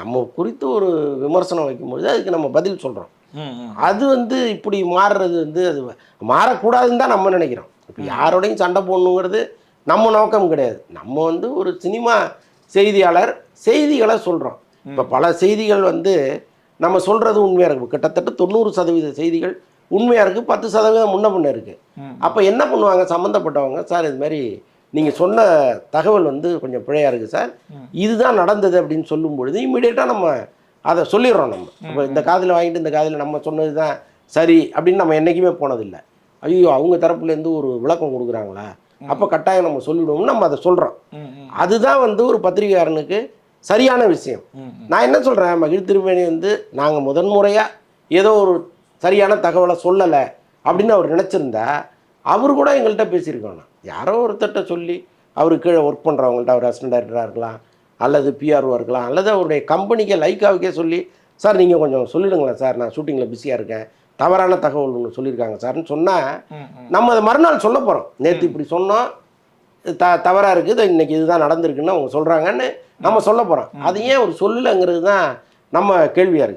நம்ம குறித்து ஒரு விமர்சனம் வைக்கும்பொழுது அதுக்கு நம்ம பதில் சொல்கிறோம். அது இப்படி மாறுறது அது மாறக்கூடாதுன்னு தான் நம்ம நினைக்கிறோம். இப்போ யாரோடையும் சண்டை போடணுங்கிறது நம்ம நோக்கம் கிடையாது. நம்ம ஒரு சினிமா செய்தியாளர், செய்திகளை சொல்கிறோம். இப்போ பல செய்திகள் நம்ம சொல்கிறது உண்மையாக இருக்குது. கிட்டத்தட்ட 90% செய்திகள் உண்மையாக இருக்குது, 10% முன்ன பின்ன இருக்குது. அப்போ என்ன பண்ணுவாங்க சம்மந்தப்பட்டவங்க, சார் இது மாதிரி நீங்கள் சொன்ன தகவல் கொஞ்சம் பிழையாக இருக்குது சார், இதுதான் நடந்தது அப்படின்னு சொல்லும் பொழுது இம்மிடியேட்டாக நம்ம அதை சொல்லிடுறோம். நம்ம இப்போ இந்த காதில் வாங்கிட்டு இந்த காதில் நம்ம சொன்னது தான் சரி அப்படின்னு நம்ம என்றைக்குமே போனதில்லை. ஐயோ அவங்க தரப்புலேருந்து ஒரு விளக்கம் கொடுக்குறாங்களா, அப்போ கட்டாயம் நம்ம சொல்லிவிடுவோம்னு நம்ம அதை சொல்கிறோம். அதுதான் ஒரு பத்திரிகையாளனுக்கு சரியான விஷயம். நான் என்ன சொல்கிறேன், மகிழ் திருமேனி நாங்கள் முதன்முறையாக ஏதோ ஒரு சரியான தகவலை சொல்லலை அப்படின்னு அவர் நினச்சிருந்தா அவர் கூட எங்கள்கிட்ட பேசியிருக்கோம். யாரோ ஒருத்தட்ட சொல்லி அவருக்கு கீழே ஒர்க் பண்ணுறவங்கள்ட்ட, அவர் அசிஸ்டன்ட் டைரக்டராக இருக்கலாம், அல்லது பிஆர்ஓ இருக்கலாம், அல்லது அவருடைய கம்பெனிக்கே லைக்காவுக்கே சொல்லி, சார் நீங்கள் கொஞ்சம் சொல்லிடுங்களேன் சார், நான் ஷூட்டிங்கில் பிஸியாக இருக்கேன், தவறான தகவல் ஒன்று சொல்லியிருக்காங்க சார்னு சொன்னால் நம்ம அதை மறுநாள் சொல்ல போகிறோம். நேற்று இப்படி சொன்னோம், தவறாக இருக்குது, இன்றைக்கி இதுதான் நடந்திருக்குன்னு அவங்க சொல்கிறாங்கன்னு நம்ம சொல்ல போகிறோம். அது ஏன் ஒரு சொல்லலைங்கிறது தான் நம்ம கேள்வியாக இருக்குது.